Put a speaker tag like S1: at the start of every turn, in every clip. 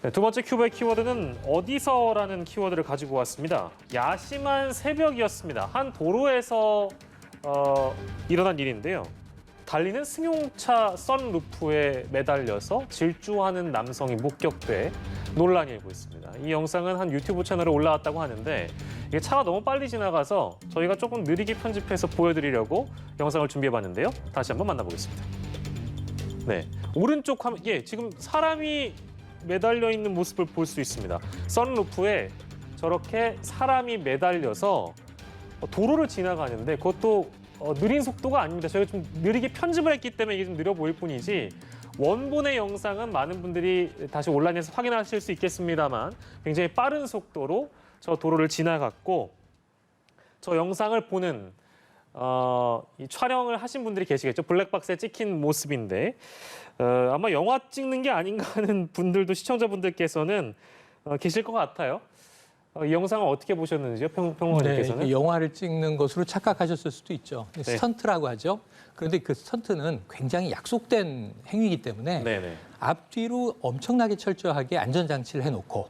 S1: 네, 두 번째 큐브의 키워드는 어디서라는 키워드를 가지고 왔습니다. 야심한 새벽이었습니다. 한 도로에서 일어난 일인데요. 달리는 승용차 썬루프에 매달려서 질주하는 남성이 목격돼 논란이 일고 있습니다. 이 영상은 한 유튜브 채널에 올라왔다고 하는데 이게 차가 너무 빨리 지나가서 저희가 조금 느리게 편집해서 보여드리려고 영상을 준비해봤는데요. 다시 한번 만나보겠습니다. 네, 오른쪽 화면, 지금 사람이 매달려 있는 모습을 볼 수 있습니다. 썬루프에 저렇게 사람이 매달려서 도로를 지나가는데 그것도 느린 속도가 아닙니다. 저희가 좀 느리게 편집을 했기 때문에 이게 좀 느려 보일 뿐이지 원본의 영상은 많은 분들이 다시 온라인에서 확인하실 수 있겠습니다만 굉장히 빠른 속도로 저 도로를 지나갔고 저 영상을 보는 이 촬영을 하신 분들이 계시겠죠. 블랙박스에 찍힌 모습인데 아마 영화 찍는 게 아닌가 하는 분들도 시청자분들께서는 계실 것 같아요. 이 영상을 어떻게 보셨는지요, 평론가님께서는?
S2: 네, 영화를 찍는 것으로 착각하셨을 수도 있죠. 스턴트라고 하죠. 그런데 그 스턴트는 굉장히 약속된 행위이기 때문에 앞뒤로 엄청나게 철저하게 안전장치를 해놓고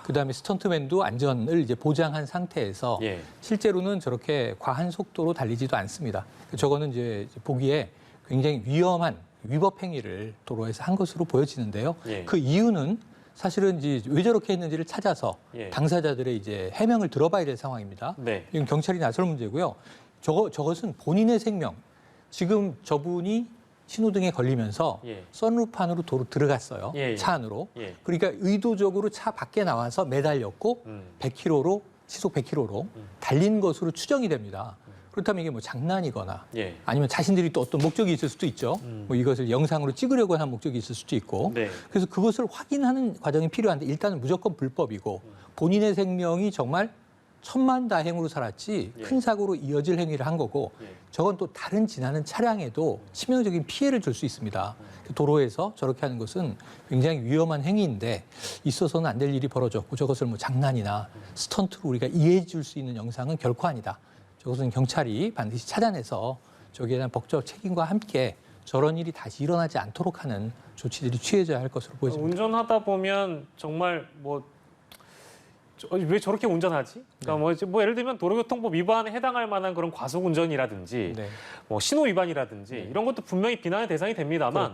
S2: 그다음에 스턴트맨도 안전을 이제 보장한 상태에서 실제로는 저렇게 과한 속도로 달리지도 않습니다. 저거는 이제 보기에 굉장히 위험한 위법 행위를 도로에서 한 것으로 보여지는데요. 그 이유는 사실은 이제 왜 저렇게 했는지를 찾아서 당사자들의 이제 해명을 들어봐야 될 상황입니다. 이건 경찰이 나설 문제고요. 저것은 본인의 생명. 지금 저분이 신호등에 걸리면서 선루프 안으로 도로 들어갔어요. 차 안으로. 그러니까 의도적으로 차 밖에 나와서 매달렸고 100km로 시속 100km로 달린 것으로 추정이 됩니다. 그렇다면 이게 뭐 장난이거나 아니면 자신들이 또 어떤 목적이 있을 수도 있죠. 뭐 이것을 영상으로 찍으려고 한 목적이 있을 수도 있고. 그래서 그것을 확인하는 과정이 필요한데 일단은 무조건 불법이고 본인의 생명이 정말 천만다행으로 살았지 큰 사고로 이어질 행위를 한 거고 저건 또 다른 지나는 차량에도 치명적인 피해를 줄 수 있습니다. 도로에서 저렇게 하는 것은 굉장히 위험한 행위인데 있어서는 안 될 일이 벌어졌고 저것을 뭐 장난이나 스턴트로 우리가 이해해 줄 수 있는 영상은 결코 아니다. 저것은 경찰이 반드시 찾아내서 저기에 대한 법적 책임과 함께 저런 일이 다시 일어나지 않도록 하는 조치들이 취해져야 할 것으로 보여집니다.
S1: 운전하다 보면 정말 왜 저렇게 운전하지? 그러니까 뭐 예를 들면 도로교통법 위반에 해당할 만한 그런 과속 운전이라든지 뭐 신호 위반이라든지 이런 것도 분명히 비난의 대상이 됩니다만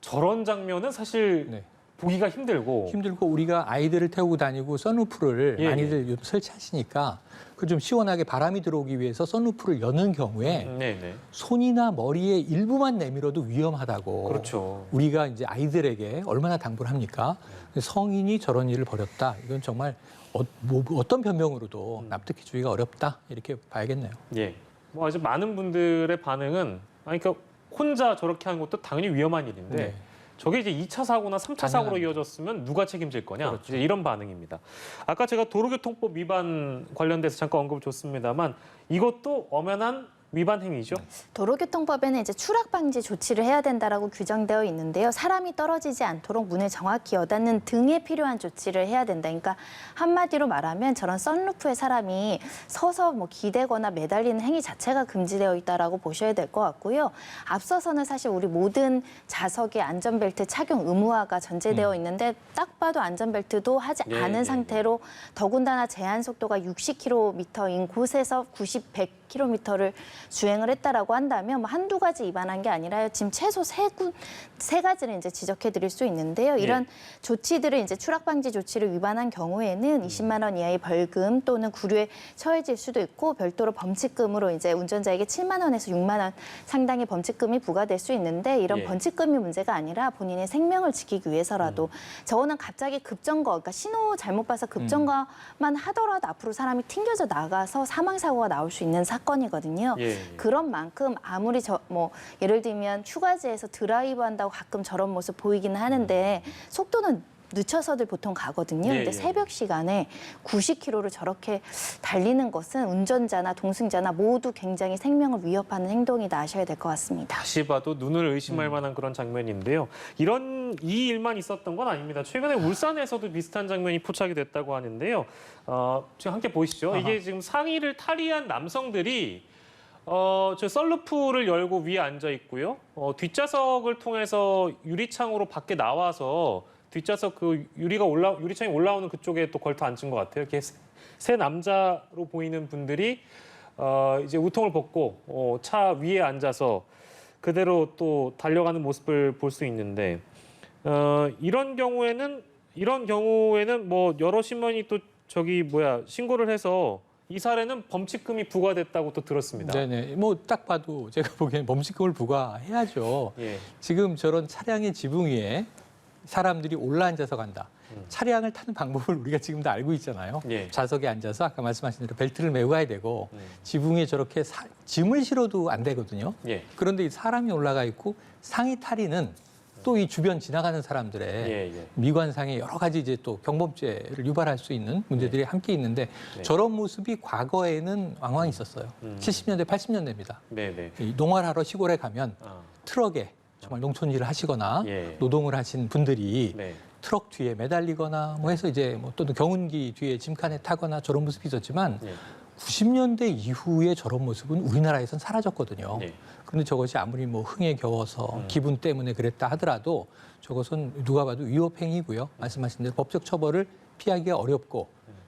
S1: 저런 장면은 사실 보기가 힘들고
S2: 우리가 아이들을 태우고 다니고 선루프를 많이들 설치하시니까 그 좀 시원하게 바람이 들어오기 위해서 선루프를 여는 경우에 손이나 머리의 일부만 내밀어도 위험하다고 우리가 이제 아이들에게 얼마나 당부를 합니까? 성인이 저런 일을 벌였다. 이건 정말 어떤 변명으로도 납득해주기가 어렵다. 이렇게 봐야겠네요.
S1: 뭐 아주 많은 분들의 반응은 그러니까 혼자 저렇게 하는 것도 당연히 위험한 일인데 저게 이제 2차 사고나 3차 사고로 이어졌으면 누가 책임질 거냐? 이제 이런 반응입니다. 아까 제가 도로교통법 위반 관련돼서 잠깐 언급을 줬습니다만 이것도 엄연한 위반 행위죠.
S3: 도로교통법에는 이제 추락 방지 조치를 해야 된다라고 규정되어 있는데요. 사람이 떨어지지 않도록 문을 정확히 여닫는 등에 필요한 조치를 해야 된다. 그러니까 한마디로 말하면 저런 썬루프에 사람이 서서 뭐 기대거나 매달리는 행위 자체가 금지되어 있다라고 보셔야 될 것 같고요. 앞서서는 사실 우리 모든 좌석에 안전벨트 착용 의무화가 전제되어 있는데 딱 봐도 안전벨트도 하지 않은 상태로 더군다나 제한 속도가 60km인 곳에서 90, 100km를 주행을 했다라고 한다면 뭐 한두 가지 위반한 게 아니라 지금 최소 세 가지를 이제 지적해 드릴 수 있는데요. 이런 조치들을 이제 추락 방지 조치를 위반한 경우에는 20만 원 이하의 벌금 또는 구류에 처해질 수도 있고 별도로 범칙금으로 이제 운전자에게 7만 원에서 6만 원 상당의 범칙금이 부과될 수 있는데 이런 범칙금이 문제가 아니라 본인의 생명을 지키기 위해서라도 저거는 갑자기 급정거, 그러니까 신호 잘못 봐서 급정거만 하더라도 앞으로 사람이 튕겨져 나가서 사망 사고가 나올 수 있는 사건이거든요. 그런 만큼 아무리 예를 들면 휴가지에서 드라이브 한다고 가끔 저런 모습 보이기는 하는데 속도는 늦춰서들 보통 가거든요. 근데 새벽 시간에 90km를 저렇게 달리는 것은 운전자나 동승자나 모두 굉장히 생명을 위협하는 행동이다 아셔야 될 것 같습니다.
S1: 다시 봐도 눈을 의심할 만한 그런 장면인데요. 이 일만 있었던 건 아닙니다. 최근에 울산에서도 비슷한 장면이 포착이 됐다고 하는데요. 지금 함께 보시죠. 이게 지금 상의를 탈의한 남성들이 저 썬루프를 열고 위에 앉아 있고요. 뒷좌석을 통해서 유리창으로 밖에 나와서 뒷좌석 그 유리창이 올라오는 그쪽에 또 걸터 앉은 것 같아요. 이렇게 세 남자로 보이는 분들이 이제 우통을 벗고 차 위에 앉아서 그대로 또 달려가는 모습을 볼 수 있는데 이런 경우에는 뭐 여러 신문이 또 신고를 해서 이 사례는 범칙금이 부과됐다고 또 들었습니다.
S2: 네네. 뭐 딱 봐도 제가 보기에는 범칙금을 부과해야죠.
S1: 예.
S2: 지금 저런 차량의 지붕 위에 사람들이 올라앉아서 간다. 차량을 타는 방법을 우리가 지금 다 알고 있잖아요.
S1: 예.
S2: 좌석에 앉아서 아까 말씀하신 대로 벨트를 메고 가야 되고 지붕에 저렇게 짐을 실어도 안 되거든요.
S1: 예.
S2: 그런데 이 사람이 올라가 있고 상의 탈의는 또 이 주변 지나가는 사람들의 미관상의 여러 가지 이제 또 경범죄를 유발할 수 있는 문제들이 함께 있는데 저런 모습이 과거에는 왕왕 있었어요. 70년대, 80년대입니다. 농활하러 시골에 가면 트럭에 정말 농촌 일을 하시거나 노동을 하신 분들이 트럭 뒤에 매달리거나 뭐 해서 이제 뭐 또는 경운기 뒤에 짐칸에 타거나 저런 모습이 있었지만 90년대 이후에 저런 모습은 우리나라에선 사라졌거든요. 그런데 저것이 아무리 뭐 흥에 겨워서 기분 때문에 그랬다 하더라도 저것은 누가 봐도 위법행위고요. 말씀하신 대로 법적 처벌을 피하기가 어렵고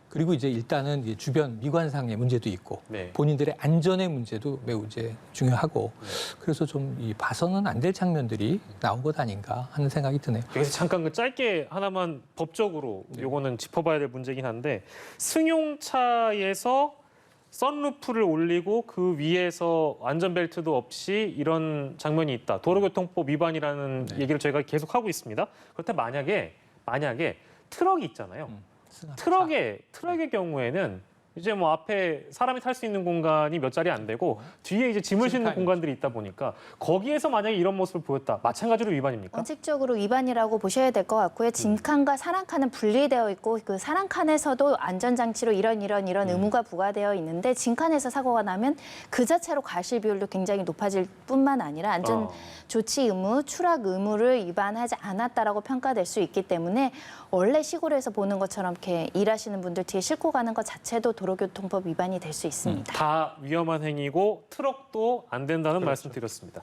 S2: 그리고 이제 일단은 이제 주변 미관상의 문제도 있고 본인들의 안전의 문제도 매우 이제 중요하고 그래서 좀 이 봐서는 안 될 장면들이 나온 것 아닌가 하는 생각이 드네요.
S1: 여기서 잠깐 짧게 하나만 법적으로 요거는 짚어봐야 될 문제긴 한데 승용차에서 선루프를 올리고 그 위에서 안전벨트도 없이 이런 장면이 있다. 도로교통법 위반이라는 얘기를 저희가 계속 하고 있습니다. 그렇다 만약에 트럭이 있잖아요. 트럭의 경우에는 이제 뭐 앞에 사람이 탈 수 있는 공간이 몇 자리 안 되고 뒤에 이제 짐을 싣는 공간들이 있다 보니까 거기에서 만약에 이런 모습을 보였다. 마찬가지로 위반입니까?
S3: 원칙적으로 위반이라고 보셔야 될 것 같고요. 짐칸과 사랑칸은 분리되어 있고 그 사랑칸에서도 안전장치로 이런 의무가 부과되어 있는데 짐칸에서 사고가 나면 그 자체로 과실 비율도 굉장히 높아질 뿐만 아니라 안전 조치 의무, 추락 의무를 위반하지 않았다라고 평가될 수 있기 때문에 원래 시골에서 보는 것처럼 이렇게 일하시는 분들 뒤에 싣고 가는 것 자체도 도로교통법 위반이 될 수 있습니다.
S1: 다 위험한 행위고 트럭도 안 된다는 말씀 드렸습니다.